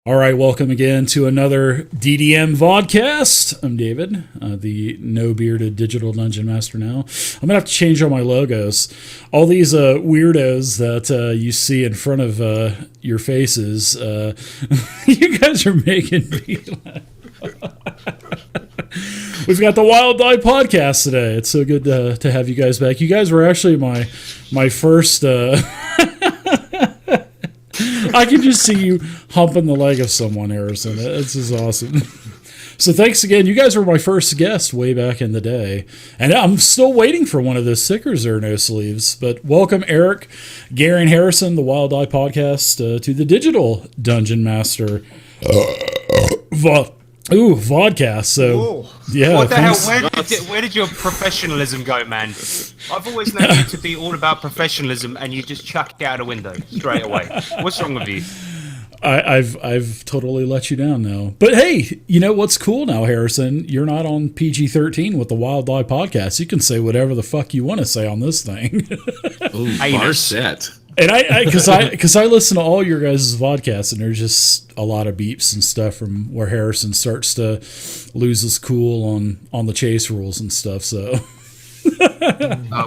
All right, welcome again to another DDM vodcast. I'm David, the no-bearded digital dungeon master now. I'm going to have to change all my logos. All these weirdos that you see in front of your faces, you guys are making me laugh. We've got the Wild Die podcast today. It's so good to have you guys back. You guys were actually my first... I can just see you humping the leg of someone, Harrison. This is awesome. So thanks again. You guys were my first guest way back in the day. And I'm still waiting for one of those stickers or no sleeves. But welcome, Eric, Gary, and Harrison, the Wild Eye podcast, to the Digital Dungeon Master vodcast. So, Whoa. Yeah. What the hell? Where did your professionalism go, man? I've always known you to be all about professionalism, and you just chuck it out a window straight away. What's wrong with you? I've totally let you down now. But hey, you know what's cool now, Harrison? You're not on PG-13 with the Wild Die podcast. You can say whatever the fuck you want to say on this thing. Ooh, bar set. And because I listen to all your guys' podcasts, and there's just a lot of beeps and stuff from where Harrison starts to lose his cool on the chase rules and stuff. So,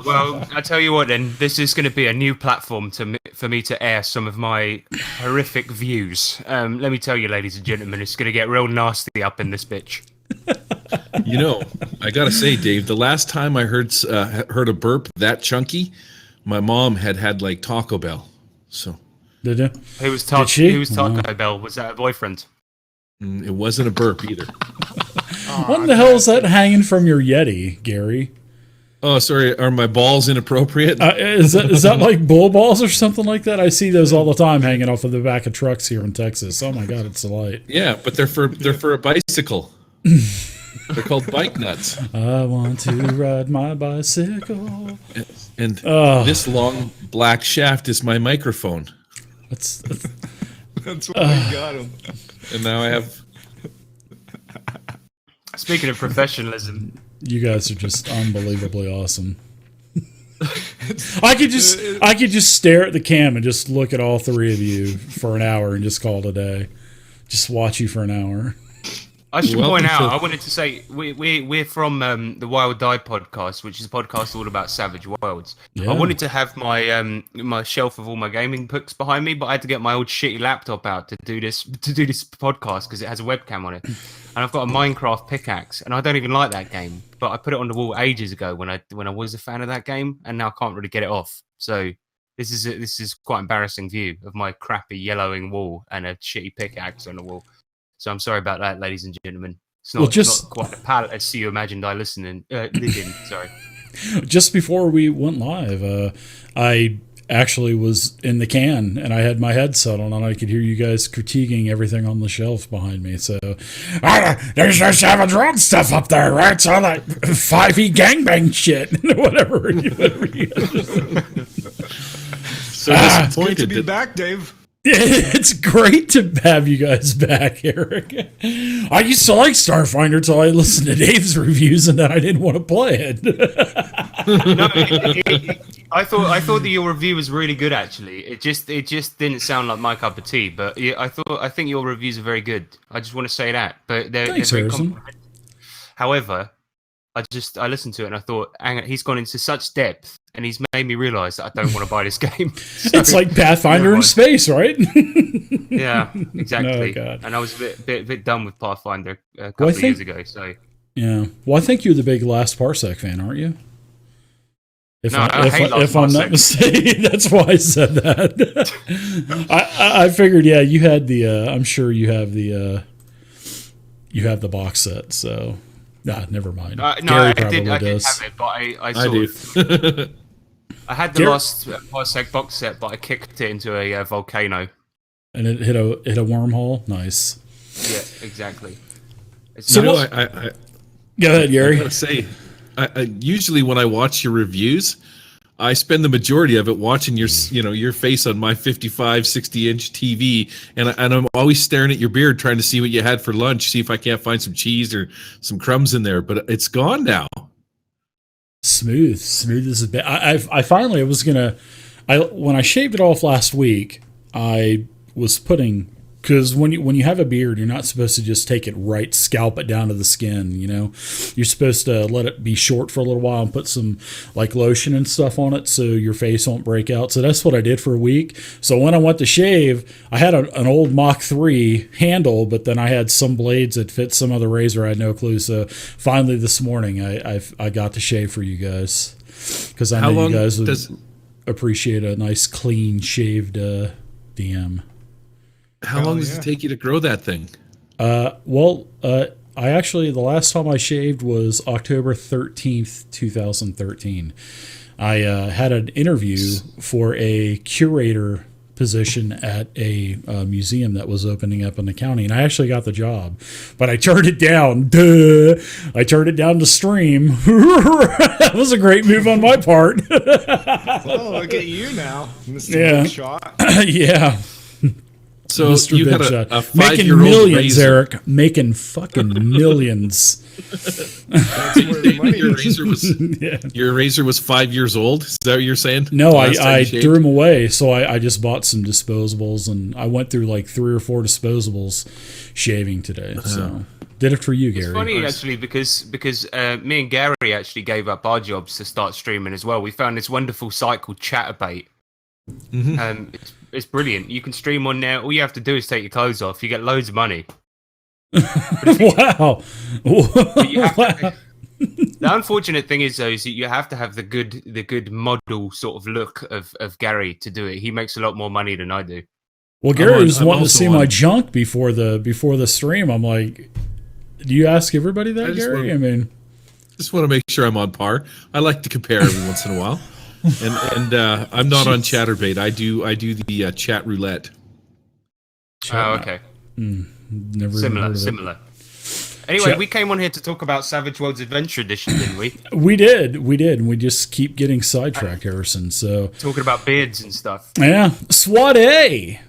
well, I tell you what, then this is going to be a new platform for me to air some of my horrific views. Let me tell you, ladies and gentlemen, it's going to get real nasty up in this bitch. You know, I gotta say, Dave, the last time I heard a burp that chunky, my mom had like Taco Bell. So did you? Who was Taco Bell? Was that a boyfriend? It wasn't a burp either. What in the hell is that hanging from your Yeti, Gary? Oh, sorry. Are my balls inappropriate? Is that like bull balls or something like that? I see those all the time hanging off of the back of trucks here in Texas. Oh my God, it's a light. Yeah, but they're for a bicycle. They're called bike nuts. I want to ride my bicycle. And this long black shaft is my microphone. That's why we got him. And now I have... Speaking of professionalism, you guys are just unbelievably awesome. I could just stare at the cam and just look at all three of you for an hour and just call it a day. Just watch you for an hour. I should point out, I wanted to say, we're from the Wild Die podcast, which is a podcast all about Savage Worlds. Yeah. I wanted to have my my shelf of all my gaming books behind me, but I had to get my old shitty laptop out to do this podcast because it has a webcam on it. And I've got a Minecraft pickaxe, and I don't even like that game, but I put it on the wall ages ago when I was a fan of that game, and now I can't really get it off. So this is quite embarrassing view of my crappy yellowing wall and a shitty pickaxe on the wall. So I'm sorry about that, ladies and gentlemen. It's not quite a palette as you imagined I lived in. Sorry. Just before we went live, I actually was in the can and I had my headset on and I could hear you guys critiquing everything on the shelf behind me. So, there's no Savage World stuff up there, right? It's all that 5e gangbang shit. whatever you So disappointed Good to be back, Dave. It's great to have you guys back, Eric. I used to like Starfinder till I listened to Dave's reviews, and then I didn't want to play it. I thought that your review was really good. Actually, it just didn't sound like my cup of tea. But yeah, I think your reviews are very good. I just want to say that. But they're very comprehensive. However, I listened to it and I thought, hang on, he's gone into such depth and he's made me realise that I don't want to buy this game. So, it's like Pathfinder in space, right? Yeah, exactly. Oh, God. And I was a bit done with Pathfinder a couple of years ago. So yeah, well, I think you're the big Last Parsec fan, aren't you? If I'm not mistaken, that's why I said that. I figured, yeah, you had the. I'm sure you have the. You have the box set, so. Nah, never mind. No, I did have it, but I do. I had the last Parsec box set, but I kicked it into a volcano. And it hit a wormhole. Nice. Yeah, exactly. So go ahead, Gary. I gotta say, usually when I watch your reviews, I spend the majority of it watching your face on my 55, 60-inch TV, and I'm always staring at your beard, trying to see what you had for lunch, see if I can't find some cheese or some crumbs in there. But it's gone now. Smooth as a bit. I finally was gonna. When I shaved it off last week, I was putting Because when you have a beard, you're not supposed to just take it right, scalp it down to the skin. You're supposed to let it be short for a little while and put some like lotion and stuff on it so your face won't break out. So that's what I did for a week. So when I went to shave, I had an old Mach 3 handle, but then I had some blades that fit some other razor. I had no clue. So finally this morning, I got to shave for you guys because I know you guys would appreciate a nice clean shaved DM. How long does it take you to grow that thing? I actually, the last time I shaved was October 13th, 2013. I had an interview for a curator position at a museum that was opening up in the county, and I actually got the job, but I turned it down. Duh! I turned it down to stream. That was a great move on my part. Oh, look at you now, Mr. Big Shot. Yeah. So Mr. you Big had Shot. a making 5-year-old millions, razor. Eric. Making fucking millions. That's where the money is. Your razor was 5 years old. Is that what you're saying? No, Last time I you shaved? threw them away, so I just bought some disposables, and I went through like 3 or 4 disposables shaving today. So did it for you, Gary. It's funny actually because me and Gary actually gave up our jobs to start streaming as well. We found this wonderful site called Chatroulette. It's brilliant. You can stream on there. All you have to do is take your clothes off. You get loads of money. Wow. The unfortunate thing is, though, is that you have to have the good model sort of look of Gary to do it. He makes a lot more money than I do. Well, Gary was I'm wanting to also see on- my junk before the stream. I'm like, do you ask everybody that, Gary? I mean, Just want to make sure I'm on par. I like to compare every once in a while. And I'm not on Chatterbait. I do the chat roulette. Oh, okay. never even heard of it. Similar. Anyway, we came on here to talk about Savage Worlds Adventure Edition, didn't we? We did, and we just keep getting sidetracked, Harrison. So Talking about beards and stuff. yeah, SWADE.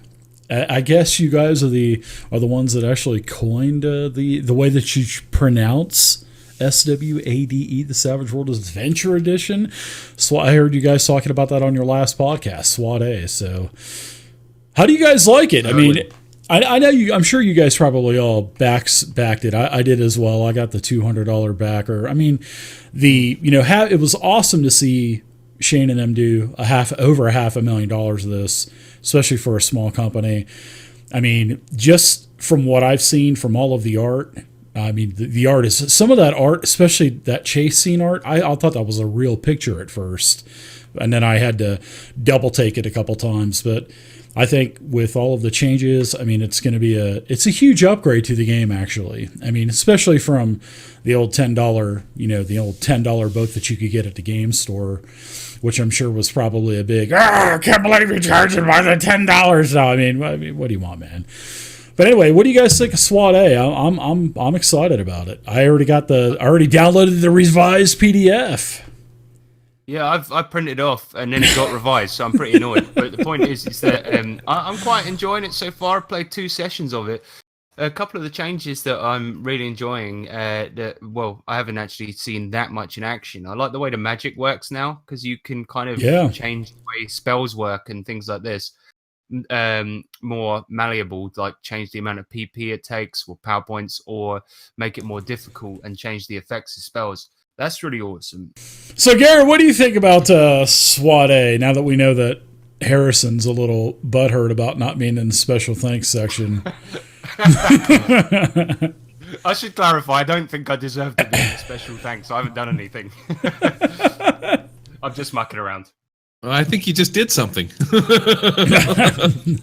I guess you guys are the ones that actually coined the way that you pronounce SWADE, the Savage World Adventure Edition. So I heard you guys talking about that on your last podcast, SWADE. So how do you guys like it? I mean, I know you. I'm sure you guys probably all backed it. I did as well. I got the $200 backer. I mean, it was awesome to see Shane and them do over $500,000 of this, especially for a small company. I mean, just from what I've seen from all of the art. I mean, the art is some of that art, especially that chase scene art. I thought that was a real picture at first, and then I had to double take it a couple times. But I think with all of the changes, I mean, it's going to be a huge upgrade to the game. Actually, I mean, especially from the old $10, the old $10 boat that you could get at the game store, which I'm sure was probably a big. I can't believe you're charging more than $10 now. I mean, what do you want, man? But anyway, what do you guys think of SWADE? I'm excited about it. I already downloaded the revised PDF. Yeah, I printed it off and then it got revised, so I'm pretty annoyed. But the point is that I'm quite enjoying it so far. I've played 2 sessions of it. A couple of the changes that I'm really enjoying. I haven't actually seen that much in action. I like the way the magic works now because you can kind of change the way spells work and things like this. More malleable, like change the amount of PP it takes or power points, or make it more difficult and change the effects of spells. That's really awesome. So, Gary, what do you think about SWADE now that we know that Harrison's a little butthurt about not being in the special thanks section? I should clarify, I don't think I deserve to be in the special thanks. I haven't done anything. I'm just mucking around. I think you just did something.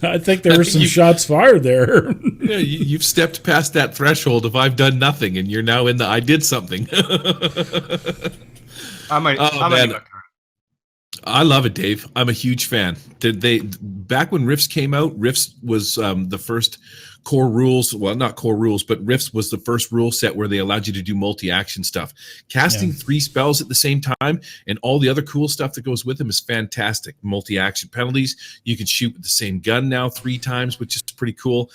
I think there were some shots fired there. Yeah, you've stepped past that threshold of I've done nothing, and you're now in the I did something. I love it, Dave. I'm a huge fan. Back when Rifts came out, Rifts was the first core rules. Well, not core rules, but Rifts was the first rule set where they allowed you to do multi-action stuff. Casting 3 spells at the same time and all the other cool stuff that goes with them is fantastic. Multi-action penalties. You can shoot with the same gun now 3 times, which is pretty cool.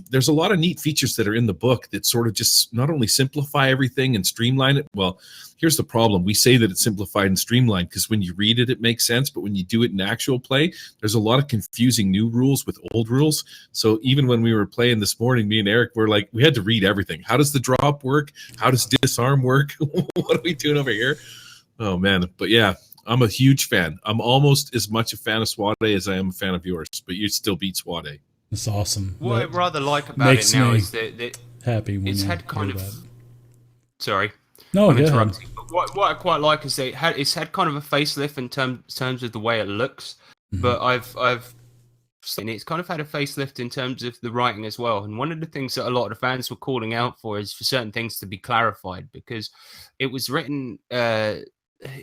There's a lot of neat features that are in the book that sort of just not only simplify everything and streamline it. Well, here's the problem. We say that it's simplified and streamlined because when you read it, it makes sense. But when you do it in actual play, there's a lot of confusing new rules with old rules. So even when we were playing this morning, me and Eric were like, we had to read everything. How does the drop work? How does disarm work? What are we doing over here? Oh, man. But yeah, I'm a huge fan. I'm almost as much a fan of SWADE as I am a fan of yours, but you still beat SWADE. It's awesome. What I rather like about it now is that happy when it's had kind of. Sorry. No, I'm go interrupting. But what I quite like is that it's had kind of a facelift in terms of the way it looks. Mm-hmm. But I've seen it's kind of had a facelift in terms of the writing as well. And one of the things that a lot of the fans were calling out for is for certain things to be clarified because it was written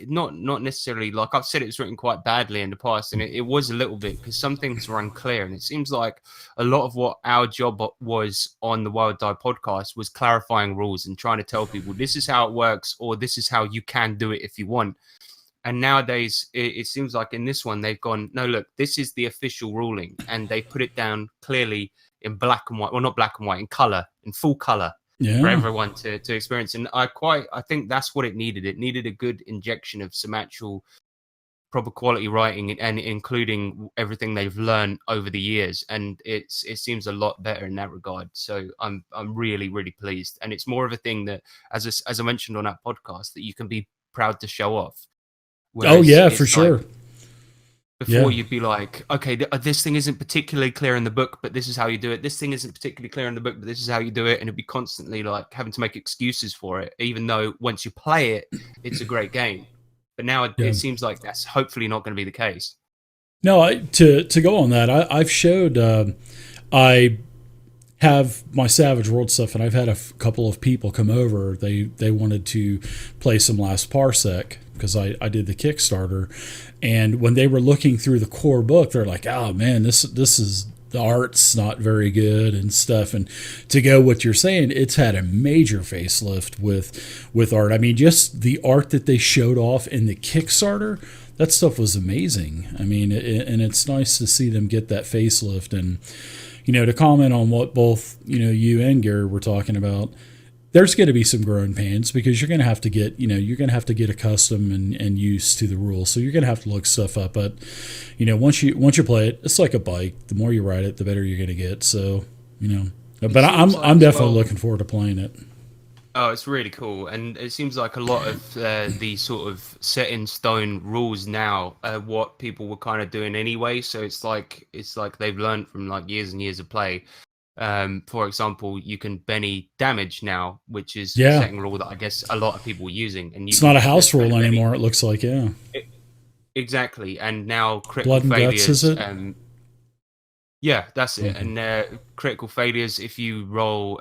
not necessarily, like I've said, it was written quite badly in the past, and it was a little bit because some things were unclear. And it seems like a lot of what our job was on the Wild Die podcast was clarifying rules and trying to tell people this is how it works or this is how you can do it if you want. And nowadays, it seems like in this one, they've gone, no, look, this is the official ruling. And they put it down clearly in black and white. Well, not black and white, in color, in full color for everyone to experience. And I think that's what it needed. It needed a good injection of some actual proper quality writing and including everything they've learned over the years. And it seems a lot better in that regard. So I'm really, really pleased. And it's more of a thing that, as I mentioned on that podcast, that you can be proud to show off. Whereas for sure. Before you'd be like, okay, this thing isn't particularly clear in the book, but this is how you do it. This thing isn't particularly clear in the book, but this is how you do it. And it'd be constantly like having to make excuses for it, even though once you play it, it's a great game. But now it seems like that's hopefully not going to be the case. No, to go on that, I've showed, I have my Savage World stuff, and I've had a couple of people come over. They wanted to play some Last Parsec because I did the Kickstarter, and when they were looking through the core book, they're like, "Oh man, this is the art's not very good and stuff." And to go what you're saying, it's had a major facelift with art. I mean, just the art that they showed off in the Kickstarter, that stuff was amazing. I mean, and it's nice to see them get that facelift. And to comment on what both you and Gary were talking about, there's going to be some growing pains because you're going to have to get accustomed and used to the rules. So you're going to have to look stuff up. But once you play it, it's like a bike. The more you ride it, the better you're going to get. So but I'm definitely looking forward to playing it. Oh, it's really cool, and it seems like a lot of the sort of set in stone rules now are what people were kind of doing anyway. So it's like they've learned from like years and years of play. For example, you can Benny damage now, which is a setting rule that I guess a lot of people were using. And it's not a house rule anymore. It looks like exactly. And now critical blood and failures. guts, is it? Yeah, that's it. And critical failures, if you roll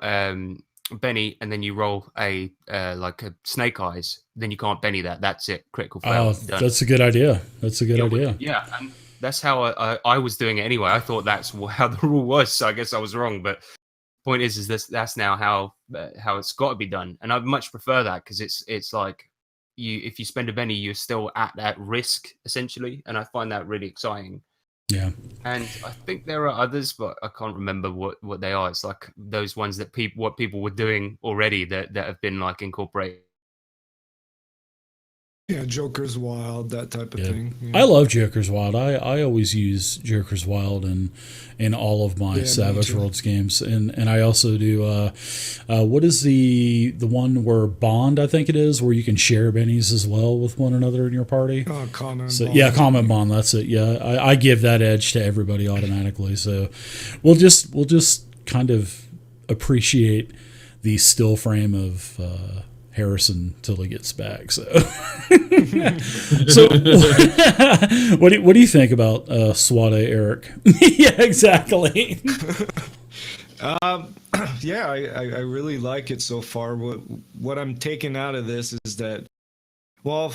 Benny and then you roll a like a snake eyes, then you can't Benny that. That's it. Critical fail. Done. That's a good idea. That's a good idea. Yeah, and that's how I was doing it anyway. I thought that's how the rule was, so I guess I was wrong. But point is that's now how it's got to be done, and I'd much prefer that because it's like if you spend a Benny, you're still at that risk essentially, and I find that really exciting. Yeah. And I think there are others, but I can't remember what they are. It's like those ones that people were doing already that have been like incorporated. Yeah, Joker's Wild, that type of thing. Yeah. I love Joker's Wild. I always use Joker's Wild in all of my Savage Worlds games, and I also do what is the one where Bond, I think it is, where you can share bennies as well with one another in your party. Common so, Bond. Yeah, Common Bond. That's it. Yeah, I give that edge to everybody automatically. So we'll just kind of appreciate the still frame of Harrison till he gets back. So, what do you think about SWADE, Eric? Yeah, exactly. Yeah, I really like it so far. What I'm taking out of this is that, well,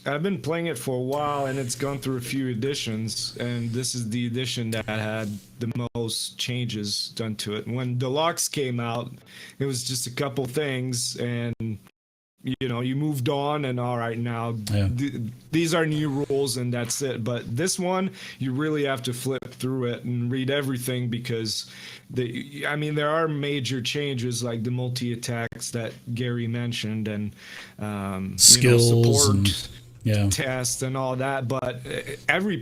I've been playing it for a while, and it's gone through a few editions, and this is the edition that had the most changes done to it. When Deluxe came out, it was just a couple things, and you moved on, and all right, now these are new rules, and that's it. But this one, you really have to flip through it and read everything, because there are major changes, like the multi-attacks that Gary mentioned, and skills, support, and test, and all that. But every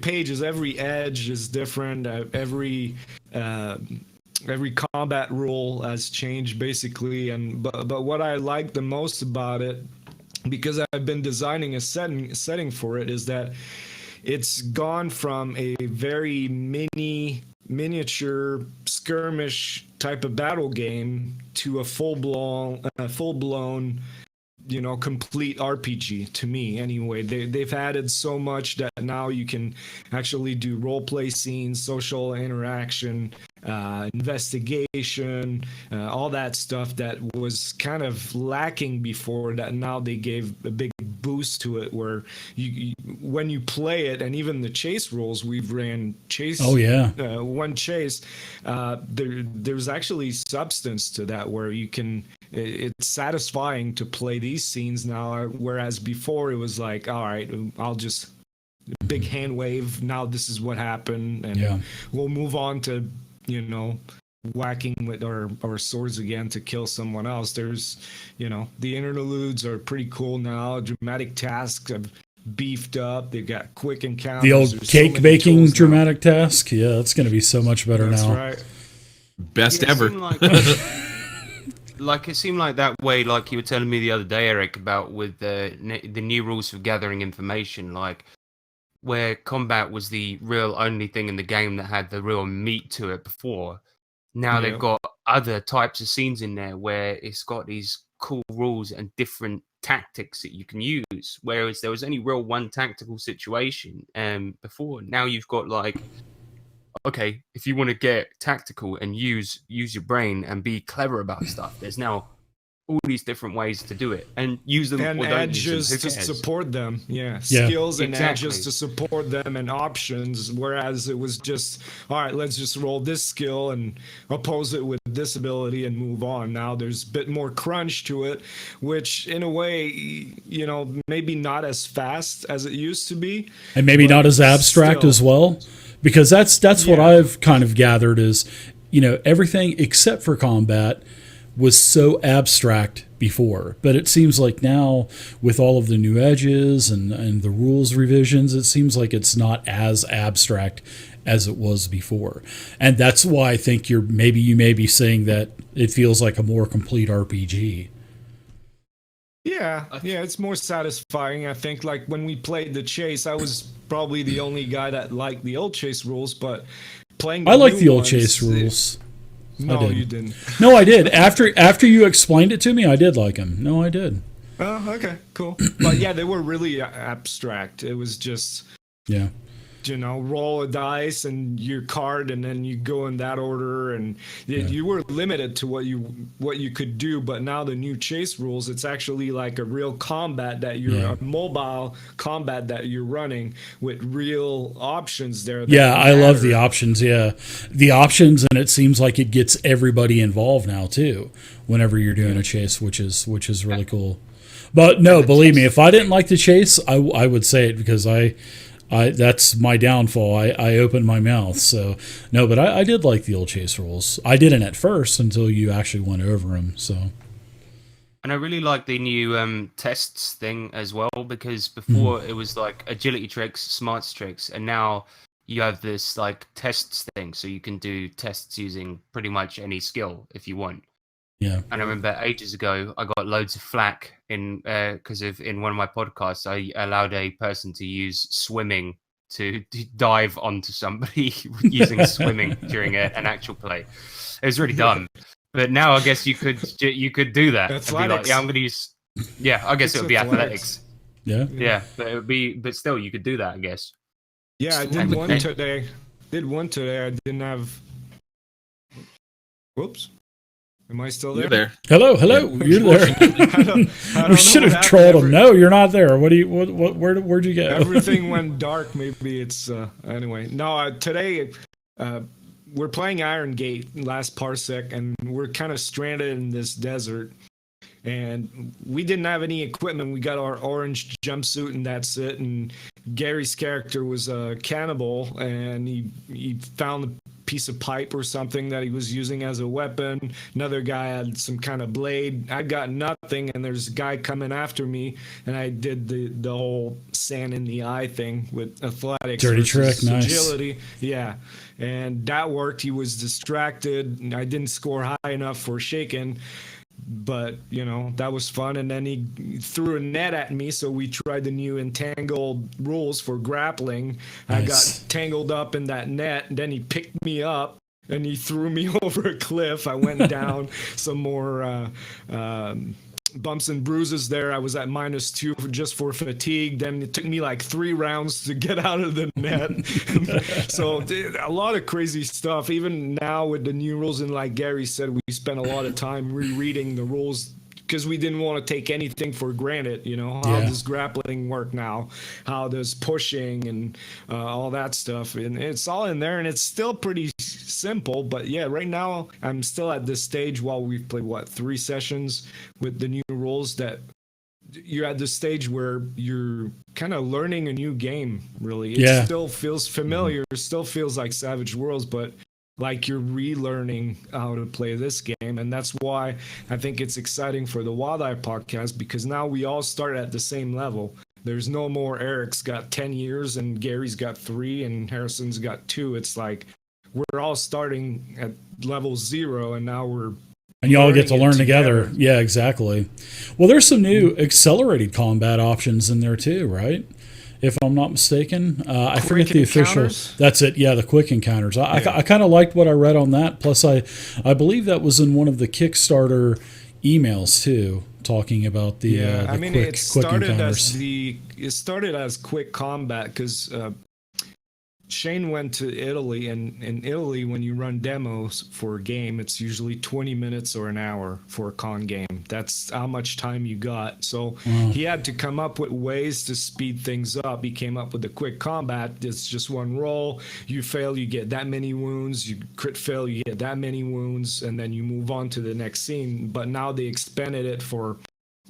edge is different. Every combat rule has changed, basically, but what I like the most about it, because I've been designing a setting for it, is that it's gone from a very miniature skirmish type of battle game to a full blown complete RPG, to me anyway. They've added so much that now you can actually do role play scenes, social interaction, investigation, all that stuff that was kind of lacking before, that now they gave a big boost to it, where you when you play it, and even the chase rules, we've ran chase. Oh yeah. One chase, there's actually substance to that, where you can, it's satisfying to play these scenes now, whereas before it was like, all right, I'll just big hand wave, now this is what happened, and we'll move on to whacking with our swords again to kill someone else. There's the interludes are pretty cool now. Dramatic tasks have beefed up. They've got quick encounters. The old cake baking dramatic task, it's going to be so much better now. That's right. Best ever. It seemed like that way, like you were telling me the other day, Eric, about with the new rules for gathering information, like where combat was the real only thing in the game that had the real meat to it before. Now they've got other types of scenes in there where it's got these cool rules and different tactics that you can use, whereas there was only real one tactical situation before. Now you've got, like, okay, if you want to get tactical and use your brain and be clever about stuff, there's now all these different ways to do it, and use them, and or don't edges use them. to support them. Skills and edges to support them, and options, whereas it was just, all right, let's just roll this skill and oppose it with this ability and move on. Now there's a bit more crunch to it, which in a way, maybe not as fast as it used to be, and maybe not as abstract as well, because that's what I've kind of gathered is, everything except for combat was so abstract before, but it seems like now, with all of the new edges and the rules revisions, it seems like it's not as abstract as it was before. And that's why I think you may be saying that it feels like a more complete RPG. Yeah, it's more satisfying. I think, like, when we played the chase, I was probably the only guy that liked the old chase rules, but playing I like the old chase rules. No, you didn't. No, I did. After you explained it to me, I did like them. No, I did. Oh, okay, cool. But yeah, they were really abstract. It was just roll a dice and your card, and then you go in that order, and you were limited to what you could do. But now the new chase rules, it's actually like a real combat that a mobile combat that you're running with real options there. I love the options. The options, and it seems like it gets everybody involved now too. Whenever you're doing a chase, which is really cool. But no, believe me, if I didn't like the chase, I would say it, because I that's my downfall. I opened my mouth. So no, but I did like the old chase rules. I didn't at first until you actually went over them. So, and I really like the new tests thing as well, because before it was like agility tricks, smarts tricks, and now you have this like tests thing, so you can do tests using pretty much any skill if you want. Yeah. And I remember ages ago, I got loads of flack because in one of my podcasts, I allowed a person to use swimming to dive onto somebody using swimming during an actual play. It was really dumb. But now I guess you could do that. Athletics. And be like, I'm going to use. Yeah, I guess it would be athletics. Yeah. But still, you could do that, I guess. Yeah, I did one today. I didn't have. Whoops. Am I still You're there? there. Hello, you're there. I don't We know should what have happened. trolled him. No, you're not there. Where'd you go? Everything went dark. Maybe it's anyway. No, today we're playing Iron Gate last parsec, and we're kind of stranded in this desert. And we didn't have any equipment. We got our orange jumpsuit, and that's it. And Gary's character was a cannibal, and he found a piece of pipe or something that he was using as a weapon. Another guy had some kind of blade. I got nothing, and there's a guy coming after me, and I did the whole sand in the eye thing with athletics. Dirty versus trick, nice. agility. Yeah, and that worked. He was distracted. And I didn't score high enough for shaken. But that was fun. And then he threw a net at me, so we tried the new entangled rules for grappling. Nice. I got tangled up in that net, and then he picked me up and he threw me over a cliff. I went down. Some more bumps and bruises there. I was at -2 just for fatigue. Then it took me like 3 rounds to get out of the net. So a lot of crazy stuff. Even now with the new rules, and like Gary said, we spent a lot of time rereading the rules because we didn't want to take anything for granted. How does grappling work now? How does pushing and all that stuff? And it's all in there, and it's still pretty simple. But yeah, right now I'm still at this stage while we've played 3 sessions with the new rules, that you're at the stage where you're kind of learning a new game. Really, it still feels familiar. Still feels like Savage Worlds, but like you're relearning how to play this game. And that's why I think it's exciting for the Wild Eye podcast, because now we all start at the same level. There's no more Eric's got 10 years and Gary's got 3 and Harrison's got 2. It's like we're all starting at level 0, and now we're and you all get to learning learn it together. together. Yeah, exactly. Well, there's some new accelerated combat options in there too, right? If I'm not mistaken, I forget the official. Encounters? That's it. Yeah, the quick encounters. I kind of liked what I read on that. Plus, I believe that was in one of the Kickstarter emails too, talking about the quick encounters. It started as quick combat because Shane went to Italy, and in Italy, when you run demos for a game, it's usually 20 minutes or an hour for a con game. That's how much time you got. So he had to come up with ways to speed things up. He came up with the quick combat. It's just one roll. You fail, you get that many wounds. You crit fail, you get that many wounds, and then you move on to the next scene. But now they expanded it for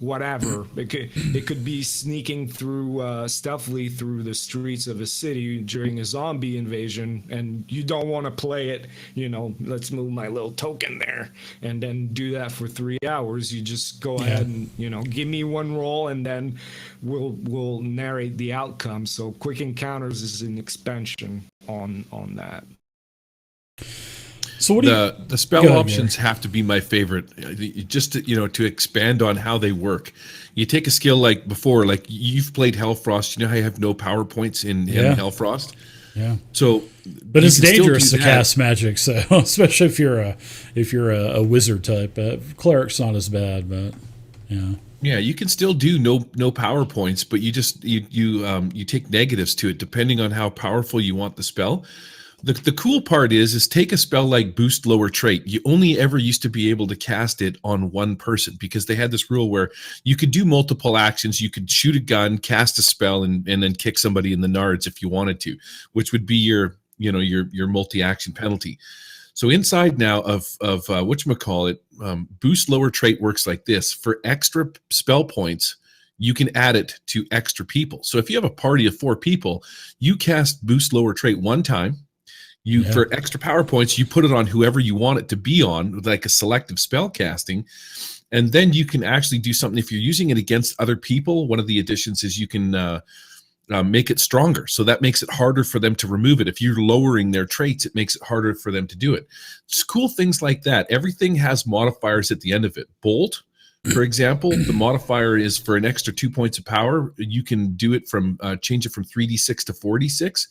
whatever. It could be sneaking through stealthily through the streets of a city during a zombie invasion, and you don't want to play it, let's move my little token there and then do that for 3 hours. You just go ahead and give me one roll, and then we'll narrate the outcome. So quick encounters is an expansion on that. So what the spell options have to be my favorite, just to expand on how they work. You take a skill like before, like you've played Hellfrost. You know how you have no power points in Hellfrost. Yeah. So, but it's dangerous to cast magic. So especially if you're a wizard type, cleric's not as bad, but yeah. Yeah, you can still do no power points, but you take negatives to it depending on how powerful you want the spell. The cool part is take a spell like Boost Lower Trait. You only ever used to be able to cast it on one person because they had this rule where you could do multiple actions. You could shoot a gun, cast a spell, and then kick somebody in the nards if you wanted to, which would be your multi-action penalty. So inside now of whatchamacallit, Boost Lower Trait works like this. For extra spell points, you can add it to extra people. So if you have a party of 4 people, you cast Boost Lower Trait one time. For extra power points, you put it on whoever you want it to be on, like a selective spell casting. And then you can actually do something. If you're using it against other people, one of the additions is you can make it stronger. So that makes it harder for them to remove it. If you're lowering their traits, it makes it harder for them to do it. It's cool things like that. Everything has modifiers at the end of it. Bolt, for example, the modifier is for an extra 2 points of power. You can do it from change it from 3d6 to 4d6.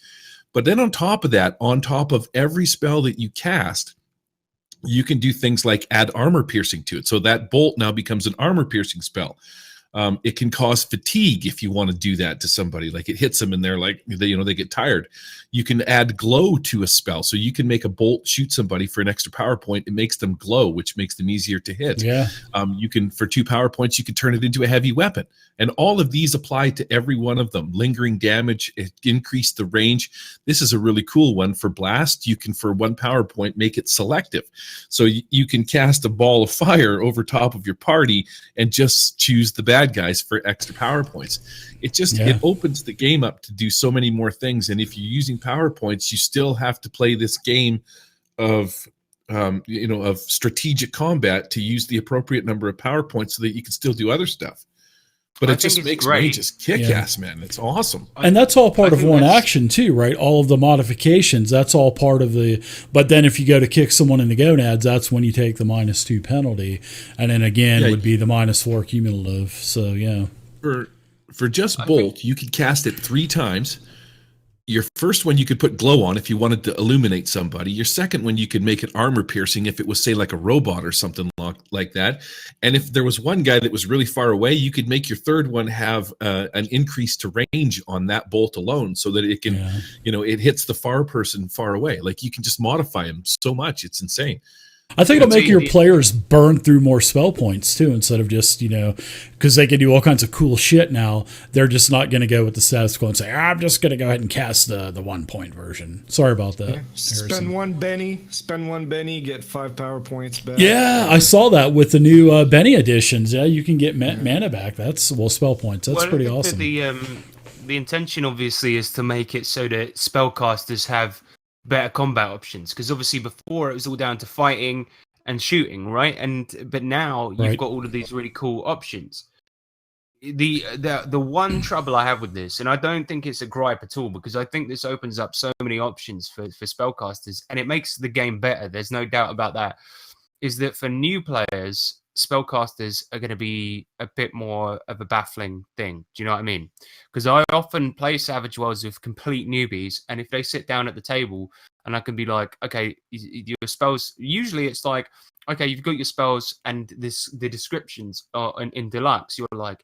But then on top of that, on top of every spell that you cast, you can do things like add armor piercing to it. So that bolt now becomes an armor piercing spell. It can cause fatigue if you want to do that to somebody. Like it hits them and they're like, they get tired. You can add glow to a spell. So you can make a bolt shoot somebody for an extra power point. It makes them glow, which makes them easier to hit. Yeah. You can, for 2 power points, you can turn it into a heavy weapon. And all of these apply to every one of them. Lingering damage, it increased the range. This is a really cool one. For blast, you can, for 1 power point, make it selective. So you can cast a ball of fire over top of your party and just choose the bad guys for extra power points. It opens the game up to do so many more things. And if you're using power points, you still have to play this game of strategic combat to use the appropriate number of power points so that you can still do other stuff. But it just makes mages kick-ass, man. It's awesome. And that's all part of one action too, right? All of the modifications, that's all part of the... But then if you go to kick someone in the gonads, that's when you take the -2 penalty. And then again would be the -4 cumulative. So, yeah. For just bolt, you could cast it 3 times. Your first one you could put glow on if you wanted to illuminate somebody. Your second one you could make it armor piercing if it was, say, like a robot or something like that. And if there was one guy that was really far away, you could make your third one have an increase to range on that bolt alone, so that it can, it hits the far person far away. Like you can just modify them so much, it's insane. I think it'll make your players burn through more spell points too, instead of just, because they can do all kinds of cool shit now. They're just not going to go with the status quo and say, I'm just going to go ahead and cast the 1 point version. Sorry about that. Yeah. Spend one Benny, get 5 power points back. Yeah, I saw that with the new Benny editions. Yeah, you can get mana back. Spell points. That's pretty awesome. The intention obviously is to make it so that spellcasters have better combat options, because obviously before it was all down to fighting and shooting, right? But now you've got all of these really cool options. The one trouble I have with this, and I don't think it's a gripe at all, because I think this opens up so many options for spellcasters, and it makes the game better. There's no doubt about that. Is that for new players, spellcasters are going to be a bit more of a baffling thing. Do you know what I mean? Because I often play Savage Worlds with complete newbies, and if they sit down at the table and I can be like, okay, your spells, usually it's like, okay, you've got your spells and the descriptions are in Deluxe, you're like,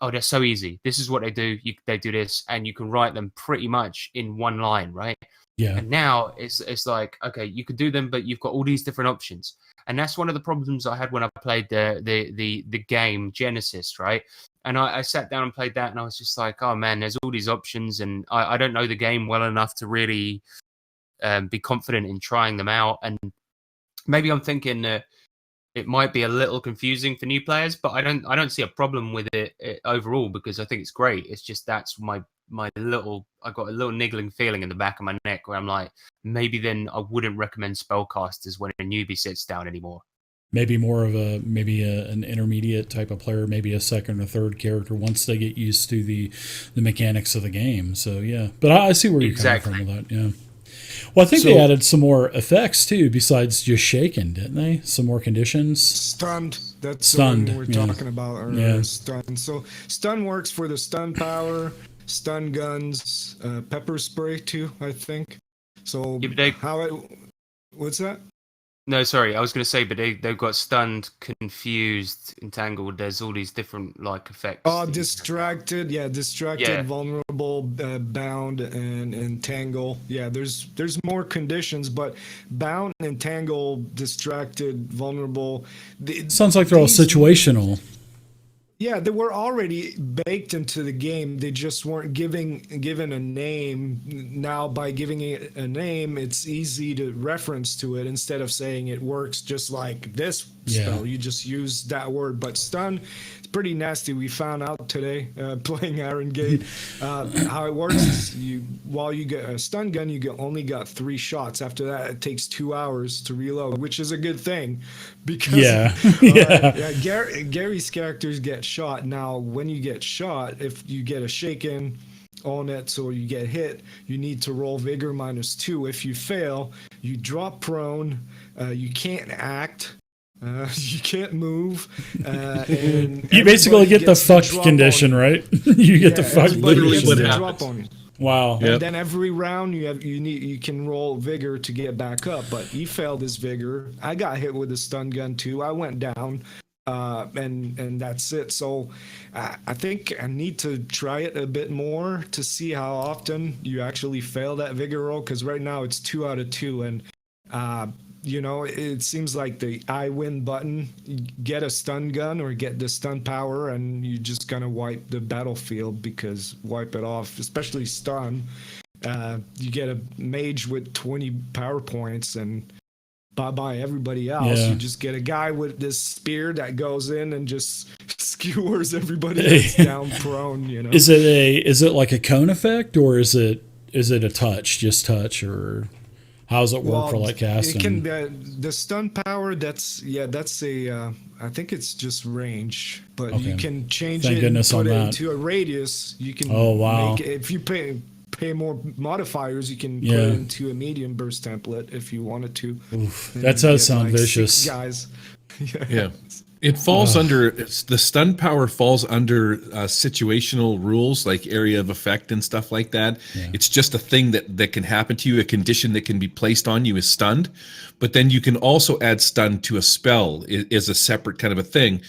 oh, they're so easy. This is what they do. They do this, and you can write them pretty much in one line, right? Yeah. And now it's like, okay, you can do them, but you've got all these different options. And that's one of the problems I had when I played the game Genesis, right? And I sat down and played that, and I was just like, oh man, there's all these options, and I don't know the game well enough to really be confident in trying them out. And maybe I'm thinking that it might be a little confusing for new players, but I don't see a problem with it overall, because I think it's great. It's just that's I got a little niggling feeling in the back of my neck where I'm like, maybe then I wouldn't recommend spellcasters when a newbie sits down anymore. Maybe more of an intermediate type of player, maybe a second or third character once they get used to the mechanics of the game. So yeah, but I see where you're coming from with that. Yeah. Well, I think they added some more effects too, besides just shaken, didn't they? Some more conditions. Stunned. That's stunned. The one we were talking about earlier. Yeah. Stunned. So stun works for the stun power, stun guns, pepper spray too, I think. So what's that? No, sorry, I was going to say, but they've got stunned, confused, entangled. There's all these different effects. Oh, distracted, vulnerable, bound, and entangle. Yeah, there's more conditions, but bound, entangle, distracted, vulnerable. Sounds like they're all situational. Yeah, they were already baked into the game. They just weren't given a name. Now, by giving it a name, it's easy to reference to it instead of saying it works just like this spell. You just use that word. But stun, it's pretty nasty. We found out today playing Iron Gate how it works. Is while you get a stun gun, you only got 3 shots. After that, it takes 2 hours to reload, which is a good thing because Gary's characters get shot. Now, when you get shot, if you get a shaken on it, so you get hit, you need to roll vigor -2. If you fail, you drop prone. You can't act. You can't move. And you basically get the fuck condition, right? You get the fuck literally what drop on you. Wow. And then every round you can roll vigor to get back up, but he failed his vigor. I got hit with a stun gun too. I went down. and that's it. So I think I need to try it a bit more to see how often you actually fail that vigor roll, because right now it's 2 out of 2, and it seems like the I win button, get a stun gun or get the stun power, and you just kind of wipe the battlefield, because wipe it off, especially stun. You get a mage with 20 power points and bye everybody else. Yeah. You just get a guy with this spear that goes in and just skewers everybody that's down prone. Is it like a cone effect, or is it a just touch, or how does it work for like casting? It can the stun power. That's a. I think it's just range, but you can change it and put it into a radius. You can. Oh wow! Make it, if you pay more modifiers, you can put it into a medium burst template if you wanted to. Oof, that does sound vicious, guys. Yeah. It falls under the stun power falls under situational rules like area of effect and stuff like that. Yeah. It's just a thing that can happen to you. A condition that can be placed on you is stunned, but then you can also add stun to a spell is a separate kind of a thing.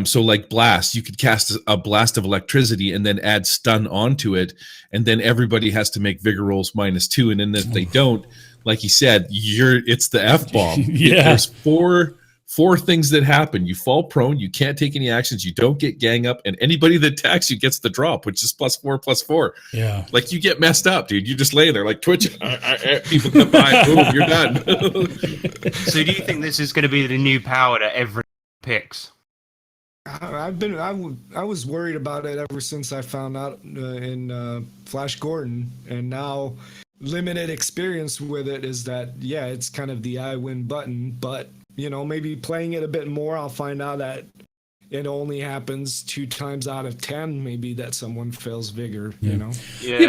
So like blast, you could cast a blast of electricity and then add stun onto it, and then everybody has to make vigor rolls -2, and then if they don't, like you said, it's the F bomb. Yeah. There's four things that happen. You fall prone, you can't take any actions, you don't get gang up, and anybody that attacks you gets the drop, which is +4/+4. Yeah. Like you get messed up, dude. You just lay there like twitching. People come by, boom, you're done. So do you think this is going to be the new power that everyone picks? I was worried about it ever since I found out in Flash Gordon, and now limited experience with it is that it's kind of the I win button, but maybe playing it a bit more, I'll find out that it only happens 2 times out of 10, maybe, that someone fails vigor. Yeah,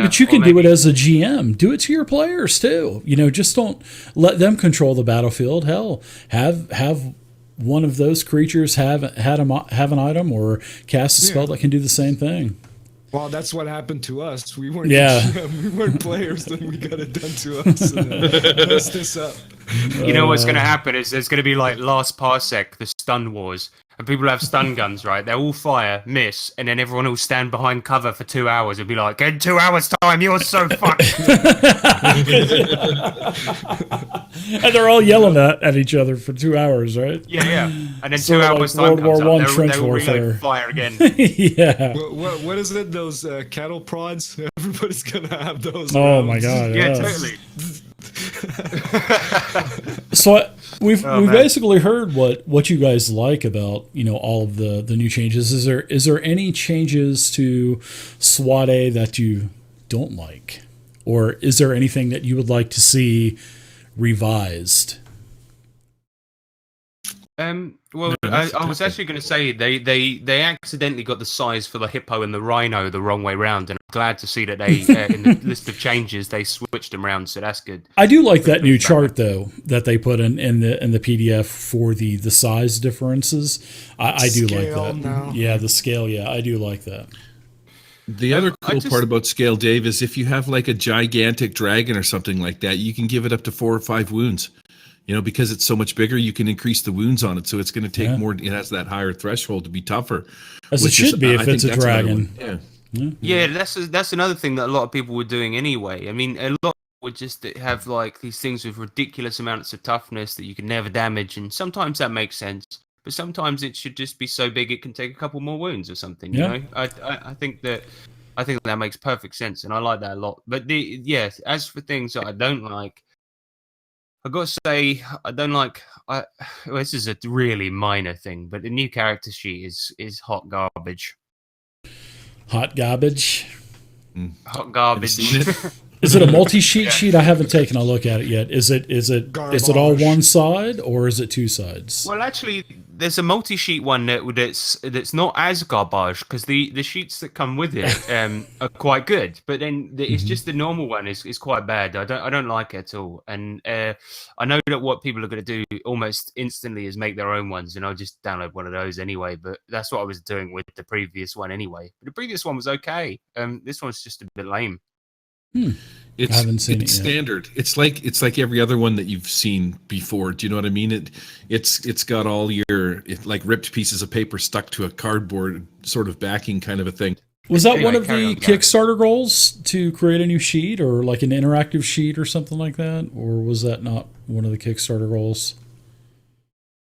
but you can do it as a GM. Do it to your players too. Just don't let them control the battlefield. Hell, have one of those creatures have an item or cast a spell that can do the same thing. Well, that's what happened to us. We weren't we weren't players, then we got it done to us and messed this up. You know what's going to happen is there's going to be like Last Parsec, the stun wars, and people have stun guns, right? They'll all fire, miss, and then everyone will stand behind cover for 2 hours and be like, in 2 hours time, you're so fucked. And they're all yelling at each other for 2 hours, right? Yeah. And then 2 hours time comes World up, War I they'll reload fire again. Yeah. What is it? Those cattle prods? Everybody's going to have those. Oh, my God. Yeah, totally. So we've basically heard what you guys like about all of the new changes. Is there any changes to SWADE that you don't like, or is there anything that you would like to see revised? Well, I was actually going to say they accidentally got the size for the hippo and the rhino the wrong way round, and I'm glad to see that they in the list of changes they switched them around, so that's good. I do like that new chart though that they put in the PDF for the size differences. I do like that. Now. Yeah, the scale. Yeah, I do like that. The other cool part about scale, Dave, is if you have like a gigantic dragon or something like that, you can give it up to 4 or 5 wounds. Because it's so much bigger, you can increase the wounds on it. So it's going to take more. It has that higher threshold to be tougher. As it should be if it's a dragon. Yeah, that's another thing that a lot of people were doing anyway. I mean, a lot would just have like these things with ridiculous amounts of toughness that you can never damage, and sometimes that makes sense. But sometimes it should just be so big it can take a couple more wounds or something. You know, I think that makes perfect sense, and I like that a lot. But as for things that I don't like. I've got to say, I don't like. This is a really minor thing, but the new character sheet is hot garbage. Hot garbage. Hot garbage. Is it a multi-sheet sheet? I haven't taken a look at it yet. Is it all one side or is it 2 sides? Well, actually, there's a multi-sheet one that's not as garbage because the sheets that come with it are quite good, but then it's just the normal one is quite bad. I don't like it at all, and I know that what people are going to do almost instantly is make their own ones, and I'll just download one of those anyway. But that's what I was doing with the previous one anyway. But the previous one was okay. This one's just a bit lame. I haven't seen it's it yet. standard. It's like every other one that you've seen before. Do you know what I mean? It's got all your like ripped pieces of paper stuck to a cardboard sort of backing kind of a thing. Was that Anyway, one of carry the on, Gary. Kickstarter goals to create a new sheet or like an interactive sheet or something like that? Or was that not one of the Kickstarter goals?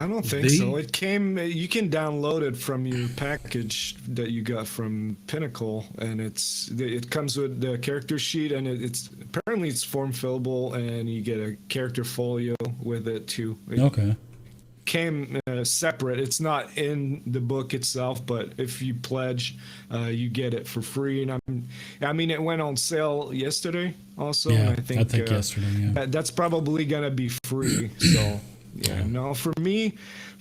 I don't think so. It came. You can download it from your package that you got from Pinnacle, and it comes with the character sheet, and it's apparently it's form fillable, and you get a character folio with it too. It Okay. came separate. It's not in the book itself, but if you pledge, you get it for free. And I mean, it went on sale yesterday also. Yeah, and I think yesterday, yeah. that's probably gonna be free. So. Yeah, no, for me,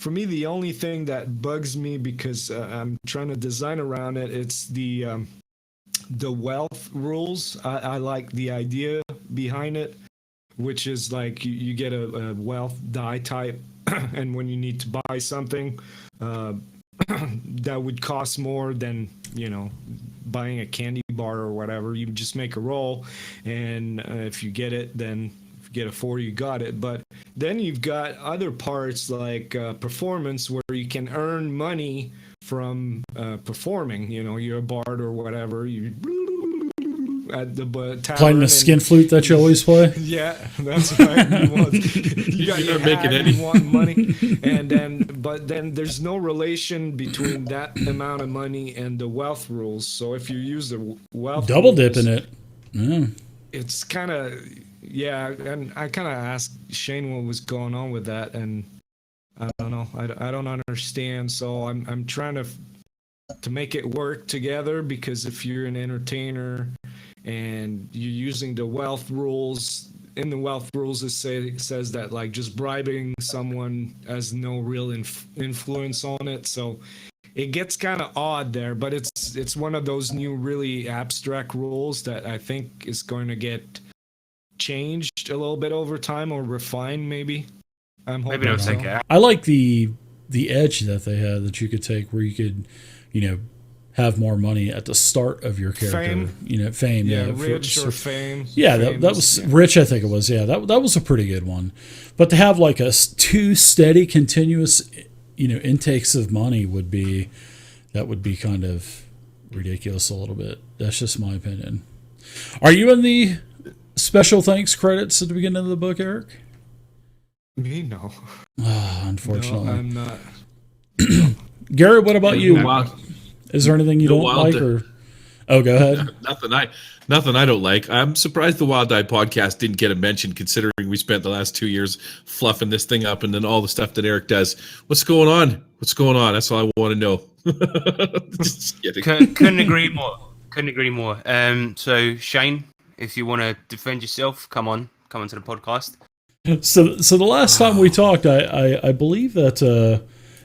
the only thing that bugs me because I'm trying to design around it, it's the wealth rules. I like the idea behind it, which is like you get a wealth die type, and when you need to buy something that would cost more than, buying a candy bar or whatever, you just make a roll, and if you get it, then get a 4, you got it. But then you've got other parts like performance where you can earn money from performing. You're a bard or whatever, you at the tavern Playing the skin flute that you always play? Yeah, that's right. You got your making hat, any. you want money, but then there's no relation between that amount of money and the wealth rules. So if you use the wealth Double rules, dipping it. Yeah. it's kind of, yeah, and I kind of asked Shane what was going on with that, and I don't know. I don't understand. So I'm trying to make it work together, because if you're an entertainer and you're using the wealth rules, in the wealth rules it says that like just bribing someone has no real influence on it. So it gets kind of odd there, but it's one of those new really abstract rules that I think is going to get changed a little bit over time, or refined maybe. I'm hoping Maybe they'll so. take it out. I like the edge that they had that you could take where you could, have more money at the start of your character. Fame? Fame. Yeah, for- rich or fame. Yeah, Fame that was Rich, I think it was. Yeah, that was a pretty good one. But to have like two steady, continuous, intakes of money would be kind of ridiculous a little bit. That's just my opinion. Are you in the special thanks credits at the beginning of the book, Eric? Me, no. Unfortunately. No, I'm not. Gary, what about you? Wow. Is there anything you The don't Wild like? Or oh, go ahead. Nothing I don't like. I'm surprised the Wild Eye podcast didn't get a mention, considering we spent the last 2 years fluffing this thing up, and then all the stuff that Eric does. What's going on? That's all I want to know. Just kidding. Couldn't agree more. So Shane, if you want to defend yourself, come on to the podcast. So the last time we talked, I believe that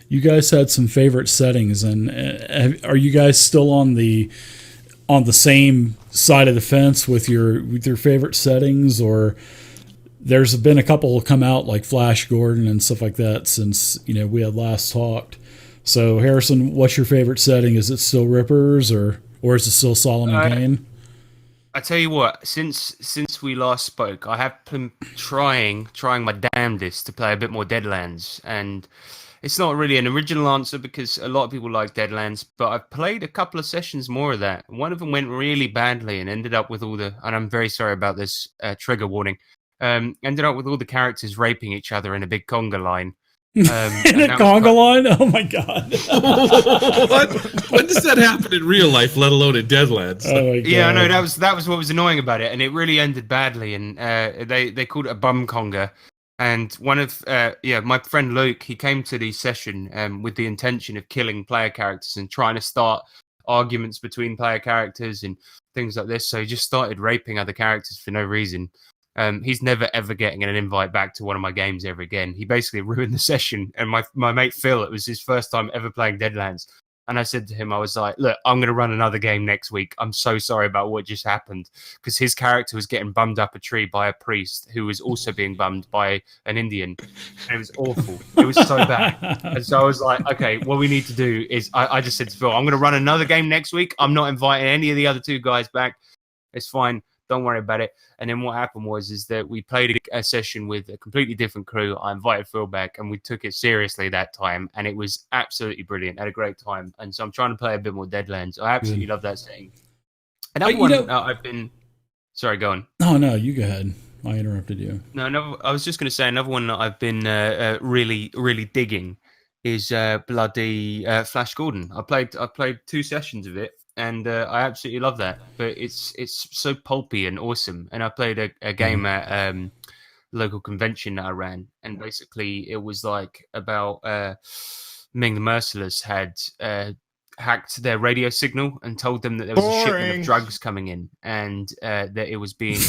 you guys had some favorite settings, and are you guys still on the same side of the fence with your favorite settings, or there's been a couple come out like Flash Gordon and stuff like that since we had last talked. So Harrison, what's your favorite setting? Is it still Rippers or is it still Solomon Kane? I tell you what, since we last spoke, I have been trying my damnedest to play a bit more Deadlands, and it's not really an original answer because a lot of people like Deadlands, but I've played a couple of sessions more of that. One of them went really badly and ended up with and I'm very sorry about this, trigger warning, ended up with all the characters raping each other in a big conga line. In a conga line? Oh my god! What? When does that happen in real life, let alone in Deadlands? Oh my god! Yeah, I know that was what was annoying about it, and it really ended badly. And they called it a bum conga. And one of my friend Luke, he came to the session with the intention of killing player characters and trying to start arguments between player characters and things like this. So he just started raping other characters for no reason. He's never ever getting an invite back to one of my games ever again. He basically ruined the session. And my mate Phil, it was his first time ever playing Deadlands. And I said to him, I was like, look, I'm going to run another game next week. I'm so sorry about what just happened. Because his character was getting bummed up a tree by a priest who was also being bummed by an Indian. And it was awful. It was so bad. And so I was like, okay, what we need to do is, I just said to Phil, I'm going to run another game next week. I'm not inviting any of the other two guys back. It's fine. Don't worry about it. And then what happened is that we played a session with a completely different crew. I invited Phil back, and we took it seriously that time, and it was absolutely brilliant. I had a great time, and so I'm trying to play a bit more Deadlands. I absolutely love that setting. Another one I've been. Sorry, go on. Oh no, you go ahead. I interrupted you. No, I was just going to say another one that I've been really, really digging is bloody Flash Gordon. I played 2 sessions of it, and I absolutely love that. But it's so pulpy and awesome. And I played a game at local convention that I ran, and basically it was like about Ming the Merciless had hacked their radio signal and told them that there was a shipment of drugs coming in, and that it was being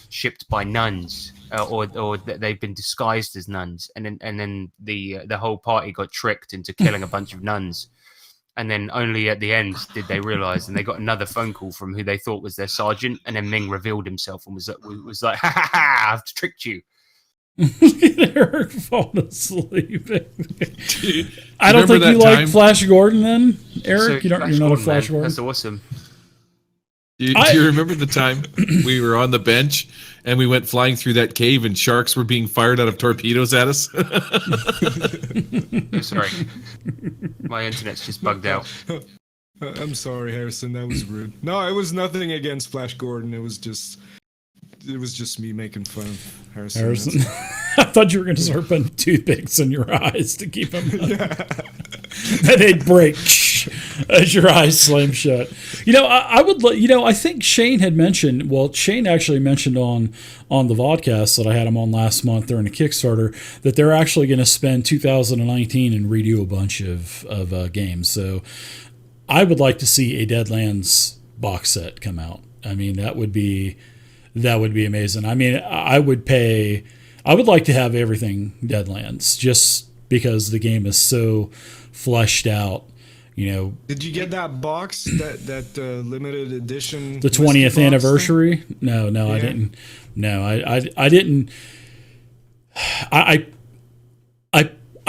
shipped by nuns, or that they've been disguised as nuns, and then the whole party got tricked into killing a bunch of nuns, and then only at the end did they realize, and they got another phone call from who they thought was their sergeant, and then Ming revealed himself and was like, ha ha ha, I've tricked you. Eric falling asleep. I don't think you like Flash Gordon then, Eric. So you're not a Flash Gordon. That's awesome. Do you remember the time we were on the bench and we went flying through that cave and sharks were being fired out of torpedoes at us? Sorry, my internet's just bugged out. I'm sorry, Harrison. That was rude. No, it was nothing against Flash Gordon. It was just me making fun of Harrison. I thought you were going to start putting toothpicks in your eyes to keep them. Then they'd break as your eyes slam shut. I think Shane had mentioned. Well, Shane actually mentioned on the vodcast that I had him on last month during a Kickstarter that they're actually going to spend 2019 and redo a bunch of games. So I would like to see a Deadlands box set come out. I mean, that would be amazing. I mean, I would like to have everything Deadlands just because the game is so fleshed out, Did you get that box, that limited edition? The 20th anniversary? No, yeah. I didn't. No, I didn't. I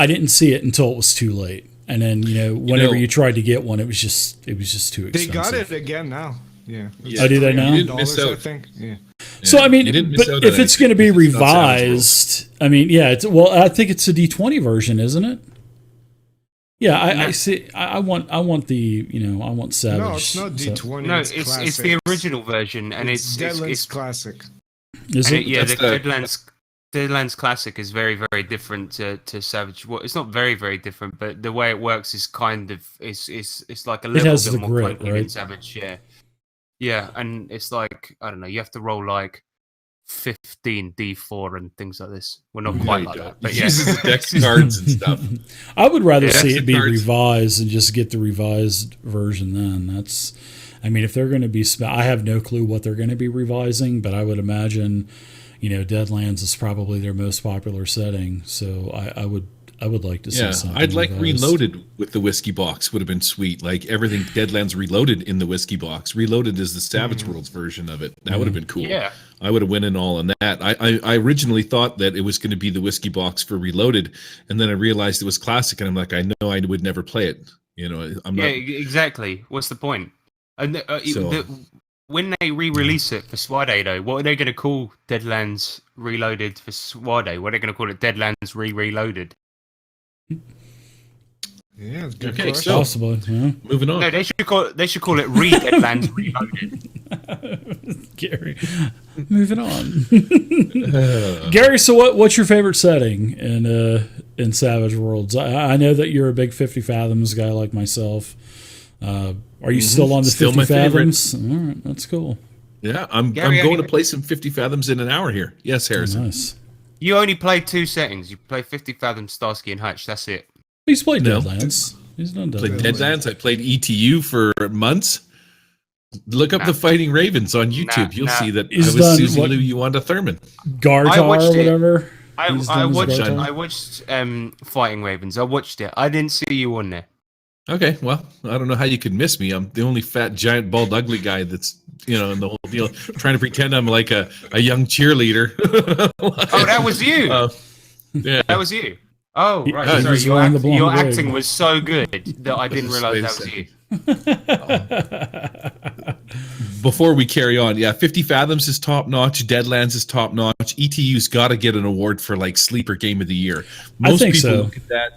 didn't see it until it was too late. And then, whenever you tried to get one, it was just too expensive. They got it again now. Yeah. Oh, do they now? You didn't miss out. I think. Yeah. So I mean, but if it's going to be revised, I mean, yeah. I think it's a D20 version, isn't it? Yeah, I see. I want the I want Savage. No, it's not D20. No, it's the original version, and it's Deadlands Classic. Is it? Yeah, the Deadlands Classic is very, very different to Savage. Well, it's not very, very different, but the way it works is kind of it's like a little bit more grit, clunky right? than Savage. Yeah. Yeah, and it's like, I don't know, you have to roll like 15 D4 and things like this. Well, not quite like that, but yeah. Uses the dex cards and stuff. I would rather see it be revised and just get the revised version then. If they're going to be, I have no clue what they're going to be revising, but I would imagine, Deadlands is probably their most popular setting. So I would like to see something. I'd like revised. Reloaded with the whiskey box would have been sweet. Like everything Deadlands Reloaded in the whiskey box. Reloaded is the Savage Worlds version of it. That would have been cool. Yeah. I would have went in all on that. I originally thought that it was going to be the whiskey box for Reloaded, and then I realized it was classic, and I'm like, I know I would never play it. I'm not. Yeah, exactly. What's the point? And when they re-release it for SWADE, though, what are they going to call Deadlands Reloaded for SWADE? What are they going to call it? Deadlands Reloaded? Yeah, it's good. Okay, so possible. Yeah. Moving on. No, they should call it Deadlands Reloaded. Gary, moving on. Gary, so what's your favorite setting in Savage Worlds? I know that you're a big 50 Fathoms guy like myself. Are you still on the Still 50 my favorite. Fathoms? All right, that's cool. Yeah, I'm going to play some 50 Fathoms in an hour here. Yes, Harrison. Nice. You only play 2 settings. You play 50 Fathoms, Starsky and Hutch. That's it. He's played No. Deadlands. He's done Played Deadlands. Deadlands. I played ETU for months. Look up the Fighting Ravens on YouTube. You'll see that I He's was done Susie what? Lou Yuanda Thurman. Gartar or watched it. whatever. I watched Gartar. Fighting Ravens. I watched it. I didn't see you on there. Okay, well, I don't know how you could miss me. I'm the only fat, giant, bald, ugly guy that's, in the whole deal, trying to pretend I'm like a young cheerleader. Oh, that was you. Yeah. That was you. Oh, right. He Sorry, was wearing the blonde your wig. acting was so good that I didn't Just realize wait a that was second. you. before we carry on, 50 Fathoms is top notch. Deadlands is top notch. ETU's got to get an award for like sleeper game of the year. Most think people so. look at that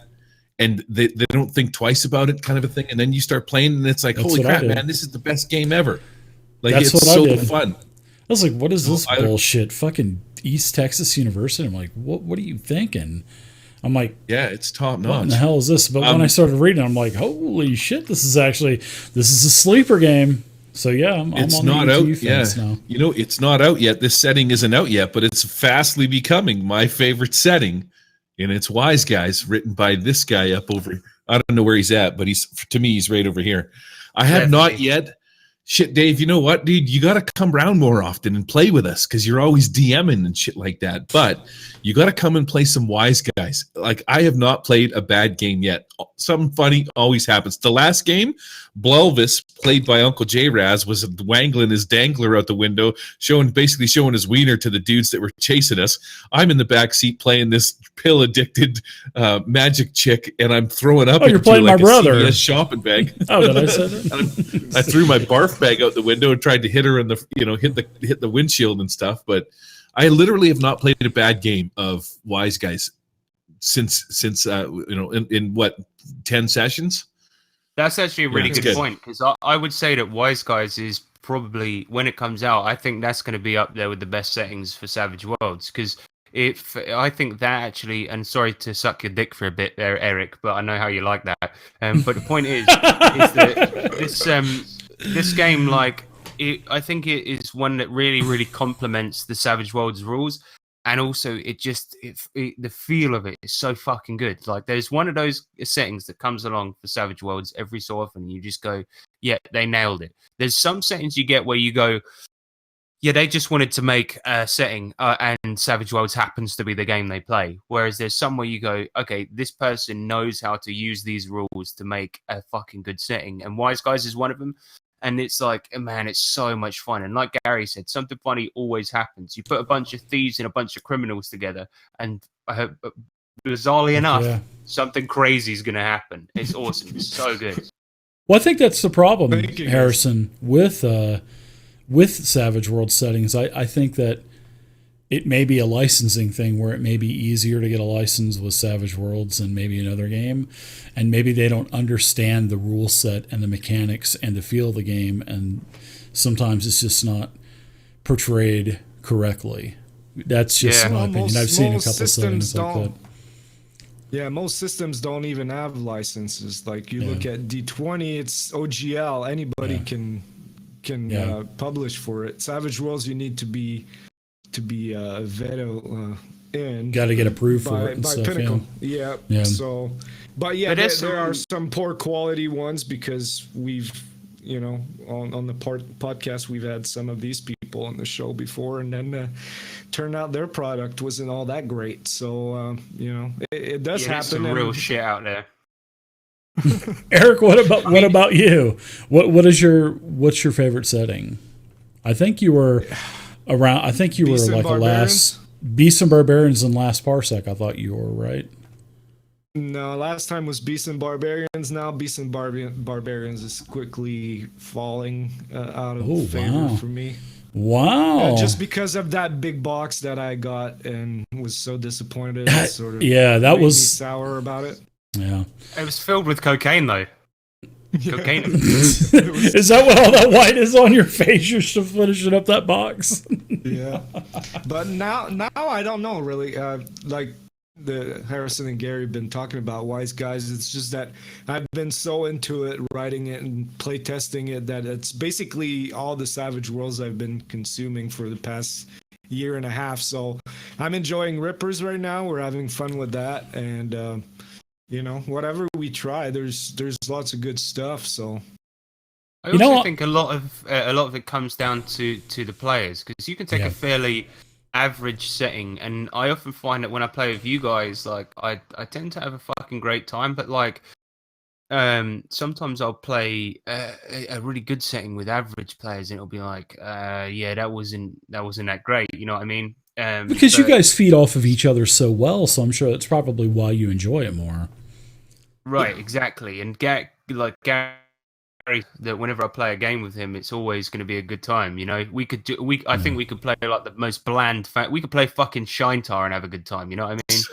and they don't think twice about it, kind of a thing. And then you start playing, and it's like, That's holy what I crap, did. man, this is the best game ever. Like, That's it's what I so did. fun. I was like, what is this I- bullshit? Fucking East Texas University. I'm like, what are you thinking? I'm like, Yeah, it's top what in notch. the hell is this? But when I started reading, I'm like, holy shit, this is a sleeper game. So yeah, I'm It's on not the out. ETU fence now. You know, it's not out yet. This setting isn't out yet, but it's fastly becoming my favorite setting. And it's Wise Guys, written by this guy up over. I don't know where he's at, but to me, he's right over here. I have not yet. Shit, Dave, you know what, dude? You got to come around more often and play with us because you're always DMing and shit like that. But you got to come and play some Wise Guys. Like, I have not played a bad game yet. Something funny always happens. The last game, Blelvis, played by Uncle J-Raz, was wangling his dangler out the window, basically showing his wiener to the dudes that were chasing us. I'm in the back seat playing this pill-addicted magic chick, and I'm throwing up. Oh, you're playing my brother. A CVS shopping bag. Oh, did I say that? I threw my barf bag out the window and tried to hit her in the, hit the windshield and stuff. But I literally have not played a bad game of Wise Guys since in what, 10 sessions. That's actually a really it's good good. point, because I would say that Wise Guys is probably, when it comes out, I think that's going to be up there with the best settings for Savage Worlds, because I think that actually, and sorry to suck your dick for a bit there, Eric, but I know how you like that. But the point is that this game, like, I think it is one that really, really complements the Savage Worlds rules. And also, the feel of it is so fucking good. Like, there's one of those settings that comes along for Savage Worlds every so often. And you just go, yeah, they nailed it. There's some settings you get where you go, yeah, they just wanted to make a setting, and Savage Worlds happens to be the game they play. Whereas there's some where you go, okay, this person knows how to use these rules to make a fucking good setting. And Wise Guys is one of them. And it's like, man, it's so much fun. And like Gary said, something funny always happens. You put a bunch of thieves and a bunch of criminals together, and bizarrely enough, something crazy is going to happen. It's awesome. It's so good. Well, I think that's the problem, Thank you, Harrison, with Savage World settings. I think that it may be a licensing thing where it may be easier to get a license with Savage Worlds than maybe another game. And maybe they don't understand the rule set and the mechanics and the feel of the game. And sometimes it's just not portrayed correctly. That's just my opinion. I've seen a couple settings like that. Yeah, most systems don't even have licenses. Like, you look at D20, it's OGL. Anybody can publish for it. Savage Worlds, you need to be veto in. Got to get approved for it and by stuff. Pinnacle. Yeah. So, but yeah, there are some poor quality ones because we've, on the podcast, we've had some of these people on the show before, and then turned out their product wasn't all that great. So, it does happen. Some real shit out there. Eric, what about you? What's your favorite setting? I think you were around. I think you were like a last Beasts and Barbarians and last Parsec. I thought you were right. No, last time was Beasts and Barbarians. Now Beasts and Barbarians is quickly falling out of favor for me. Wow! Just because of that big box that I got and was so disappointed. Sort of that was me sour about it. Yeah, it was filled with cocaine though. Cocaine. Is that what all that white is on your face? You're still finishing up that box. Yeah, but now I don't know really. Like the Harrison and Gary have been talking about Wise Guys. It's just that I've been so into it, writing it and play testing it, that it's basically all the Savage Worlds I've been consuming for the past year and a half. So I'm enjoying Rippers right now. We're having fun with that, and whatever we try, there's lots of good stuff. So I also think a lot of it comes down to the players, because you can take a fairly average setting, and I often find that when I play with you guys, like I tend to have a fucking great time, but like sometimes I'll play a really good setting with average players, and it'll be like that wasn't that great, you know what I mean? Because you guys feed off of each other so well, so I'm sure that's probably why you enjoy it more. Right, exactly. And Gary that whenever I play a game with him, it's always going to be a good time. You know, I think we could play like the most bland. We could play fucking Shine Tar and have a good time. You know what I mean?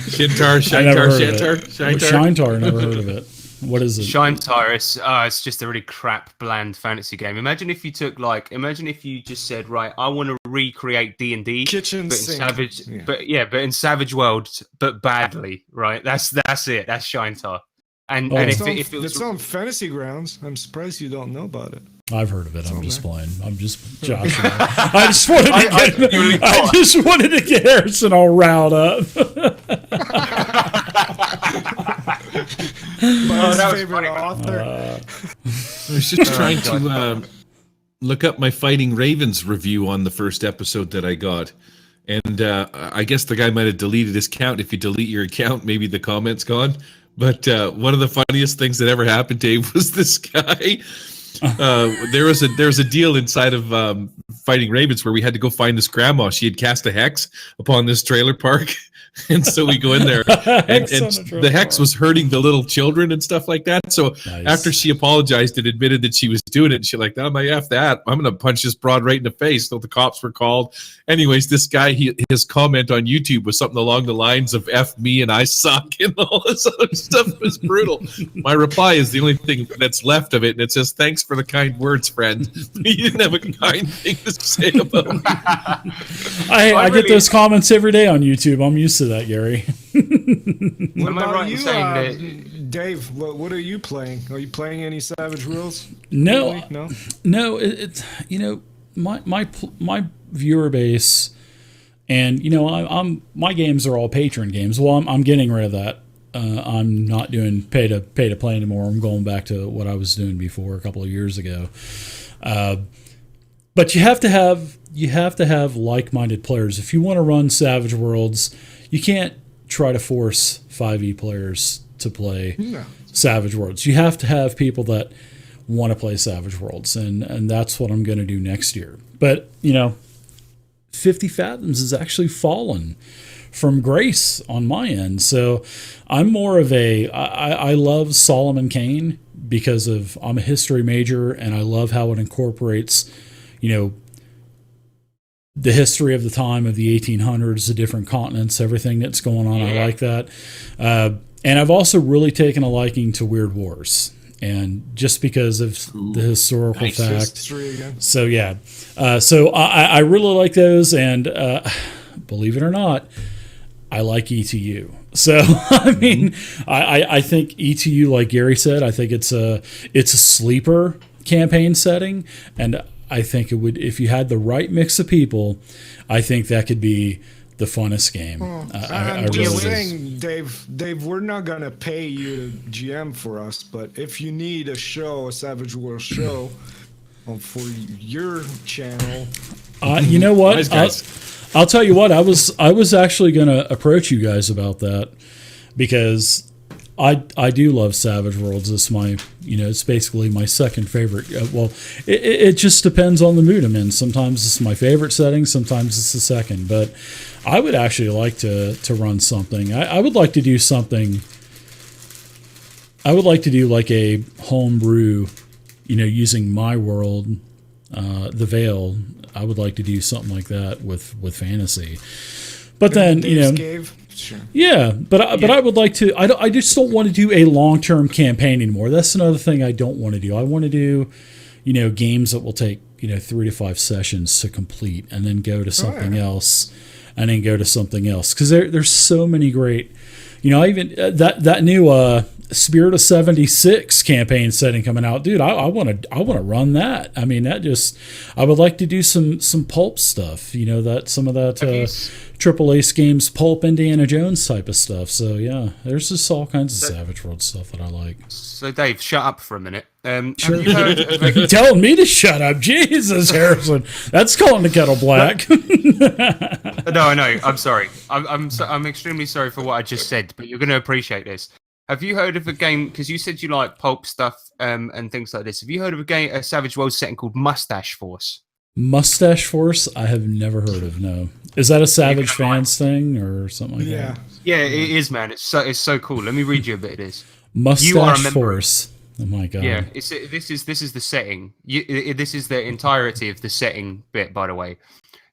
Shintar, Shine Tar, never heard of it. What is it? Shine Tar, it's just a really crap, bland fantasy game. Imagine if you just said, right, I want to recreate D&D, Kitchen but in sink. Savage, Yeah. but in Savage Worlds, but badly, right? That's it. That's Shine Tar. And It's if it was it's on Fantasy Grounds. I'm surprised you don't know about it. I've heard of it. I'm just there. playing. I'm just joshing. I just wanted to get Harrison all riled up. That was was favorite funny, author. I was just trying to look up my Fighting Ravens review on the first episode that I got. And I guess the guy might have deleted his account. If you delete your account, maybe the comment's gone. But one of the funniest things that ever happened, Dave, was this guy. There was a deal inside of Fighting Ravens where we had to go find this grandma. She had cast a hex upon this trailer park. And so we go in there, and the hex was hurting the little children and stuff like that. So after she apologized and admitted that she was doing it, and she like, "Oh my F that, I'm gonna punch this broad right in the face." So the cops were called. Anyways, this guy, his comment on YouTube was something along the lines of "F me and I suck" and all this other stuff. It was brutal. My reply is the only thing that's left of it, and it says, "Thanks for the kind words, friend." He didn't have a kind thing to say about me. I get those comments every day on YouTube. I'm used to that, Gary. What Am I about right in you, saying that? Dave? What are you playing? Are you playing any Savage Worlds? No, Really? no. It's my viewer base, and I'm my games are all patron games. Well, I'm getting rid of that. I'm not doing pay to play anymore. I'm going back to what I was doing before a couple of years ago. But you have to have like-minded players if you want to run Savage Worlds. You can't try to force 5e players to play Savage Worlds. You have to have people that want to play Savage Worlds, and that's what I'm going to do next year. But 50 Fathoms has actually fallen from grace on my end, so I'm more of I love Solomon Kane because I'm a history major, and I love how it incorporates the history of the time of the 1800s, the different continents, everything that's going on. I like that. And I've also really taken a liking to Weird Wars, and just because of the historical fact. So yeah. So I really like those, and believe it or not, I like ETU. So I mean, I think ETU, like Gary said, I think it's a sleeper campaign setting, and I think it would, if you had the right mix of people, I think that could be the funnest game. I really saying, Dave, we're not gonna pay you to GM for us, but if you need a Savage World show, for your channel, you know what? I'll tell you what. I was actually gonna approach you guys about that because I do love Savage Worlds. It's my, it's basically my second favorite. Well, it just depends on the mood I'm in. Sometimes it's my favorite setting, sometimes it's the second. But I would actually like to run something. I would like to do something. I would like to do like a homebrew, using my world, the Veil. I would like to do something like that with fantasy. But then, Sure. Yeah, but I would like to. I just don't want to do a long-term campaign anymore. That's another thing I don't want to do. I want to do, games that will take 3 to 5 sessions to complete, and then go to something else, and then go to something else. Because there's so many great, even that new Spirit of 76 campaign setting coming out, dude. I want to run that. I mean, I would like to do some pulp stuff. That some of that. Triple Ace Games pulp Indiana Jones type of stuff. So yeah, there's just all kinds of Savage World stuff that I like. So Dave, shut up for a minute. Sure. Have you heard of Telling me to shut up, Jesus, Harrison. That's calling the kettle black. No, I know. I'm sorry. I'm extremely sorry for what I just said, but you're going to appreciate this. Have you heard of a game? Because you said you like pulp stuff and things like this. Have you heard of a Savage World setting called Mustache Force? Mustache Force? I have never heard of. No. Is that a Savage Fans thing or something like that? Yeah, it is, man. It's so cool. Let me read you a bit of this. Mustache member. Force. Oh my god. Yeah, this is the setting. This is the entirety of the setting bit, by the way.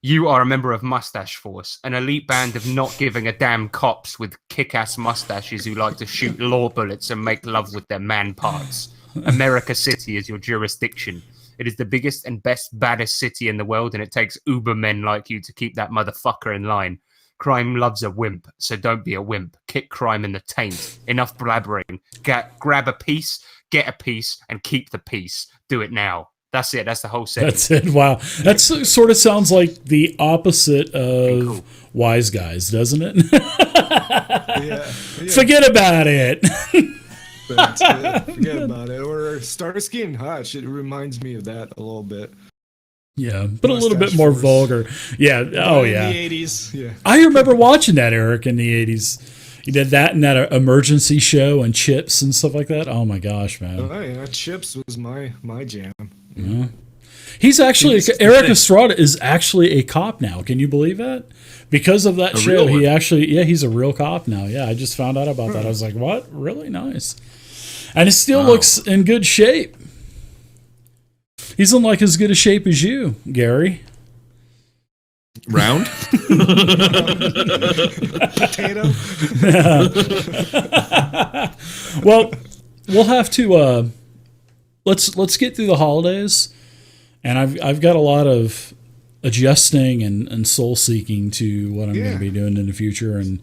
You are a member of Mustache Force, an elite band of not giving a damn cops with kick-ass mustaches who like to shoot law bullets and make love with their man parts. America City is your jurisdiction. It is the biggest and best, baddest city in the world, and it takes ubermen like you to keep that motherfucker in line. Crime loves a wimp, so don't be a wimp. Kick crime in the taint. Enough blabbering. Grab a piece, get a piece, and keep the peace. Do it now. That's it. That's the whole setting. That's it. Wow. That sort of sounds like the opposite of Wise Guys, doesn't it? Yeah. Forget about it. That's it. Forget about it. Or Starsky and Hutch. It reminds me of that a little bit. Yeah, but a little bit Mustache more Force. vulgar. Yeah. Oh, In yeah. the 80s. Yeah. I remember watching that, Eric, in the 80s. You did that in that emergency show and Chips and stuff like that. Oh, my gosh, man. Oh, yeah. Chips was my jam. Yeah. He's actually, Eric Estrada is actually a cop now. Can you believe that? Because of that show, he actually, he's a real cop now. Yeah, I just found out about that. I was like, what? Really? Nice. And he still looks in good shape. He's in like as good a shape as you, Gary. Round? Potato. Well, we'll have to let's get through the holidays, and I've got a lot of adjusting and soul seeking to what I'm going to be doing in the future, and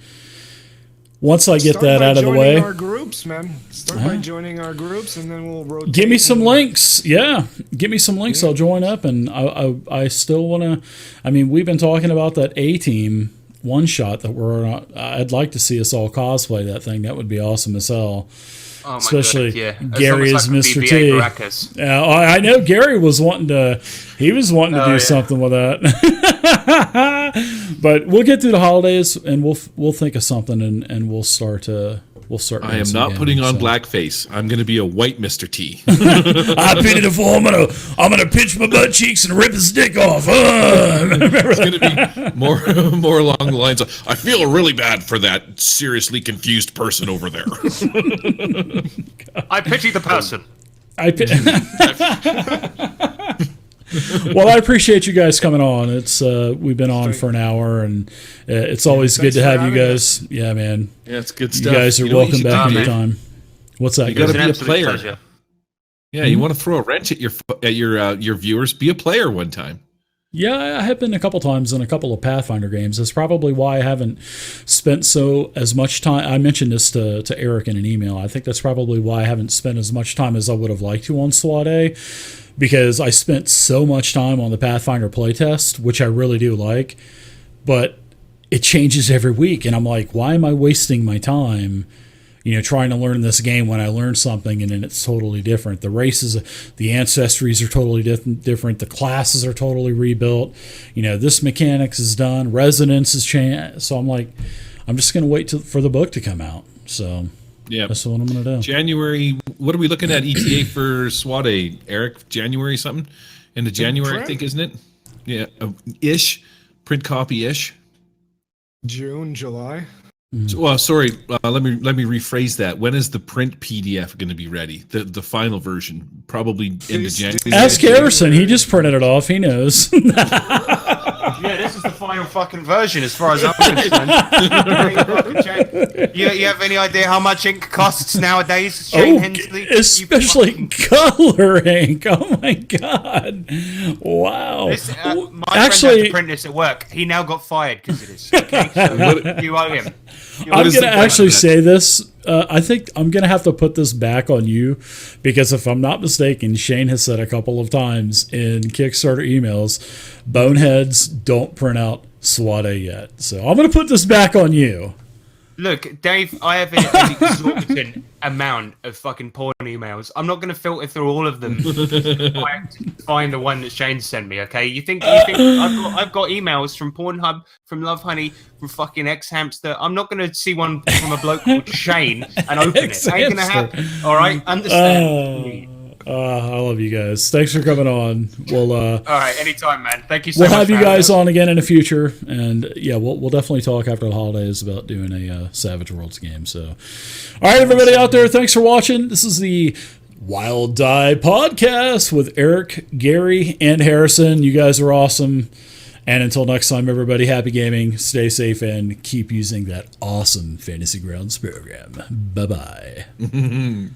once I get that out of the way, our groups, man. Start by joining our groups, and then we'll rotate. give me some links. Yeah, give me some links. I'll join up, and I still want to. I mean, we've been talking about that A-Team one shot that I'd like to see us all cosplay that thing. That would be awesome as hell. Oh my Especially God, yeah. Gary as Mr. T. Baracus. Yeah, I know Gary was wanting to. He was wanting to do something with that. But we'll get through the holidays, and we'll think of something, and we'll start. I am not putting on blackface. I'm going to be a white Mr. T. I pity the fool. I'm gonna pinch my butt cheeks and rip his dick off. It's going to be more along the lines of, I feel really bad for that seriously confused person over there. I pity the person. Well, I appreciate you guys coming on. It's we've been on for an hour, and it's always good to have you guys. Yeah, man. Yeah, it's good stuff. You guys are welcome back anytime. What's that? You got to be a absolute player. pleasure. Yeah, you want to throw a wrench at your viewers? Be a player one time. Yeah, I have been a couple times in a couple of Pathfinder games. That's probably why I haven't spent as much time. I mentioned this to Eric in an email. I think that's probably why I haven't spent as much time as I would have liked to on SWADE, because I spent so much time on the Pathfinder playtest, which I really do like, but it changes every week, and I'm like, why am I wasting my time, trying to learn this game when I learn something and then it's totally different? The races, the ancestries are totally different. The classes are totally rebuilt. This mechanics is done. Resonance is changed. So I'm like, I'm just going to wait for the book to come out. So yeah, that's what I'm going to do. January. What are we looking at ETA for SWADE, Eric? January something? End of January, I think, isn't it? Yeah, ish. Print copy ish. June, July. Well, sorry. Let me rephrase that. When is the print PDF going to be ready? The final version, probably end of January. Ask Harrison. He just printed it off. He knows. Yeah, this is the final fucking version as far as I'm concerned. You have any idea how much ink costs nowadays, Shane Hensley? Especially color ink. Oh my god! Wow. My friend Actually, had to print this at work. He now got fired because of this. Okay, so you owe him. I'm going to actually say this. I think I'm going to have to put this back on you, because if I'm not mistaken, Shane has said a couple of times in Kickstarter emails, boneheads don't print out SWADE yet. So I'm going to put this back on you. Look, Dave, I have an exorbitant amount of fucking porn emails. I'm not going to filter through all of them to find the one that Shane sent me, okay? You think I've got emails from Pornhub, from Love Honey, from fucking X-Hamster. I'm not going to see one from a bloke called Shane and open it. Ain't going to happen, all right? Understand. I love you guys. Thanks for coming on. We'll All right, anytime, man. Thank you so we'll much. have you for having guys us. on again in the future, and yeah, we'll definitely talk after the holidays about doing a Savage Worlds game. So, all right, everybody out there, thanks for watching. This is the Wild Die Podcast with Eric, Gary, and Harrison. You guys are awesome. And until next time, everybody, happy gaming, stay safe, and keep using that awesome Fantasy Grounds program. Bye-bye.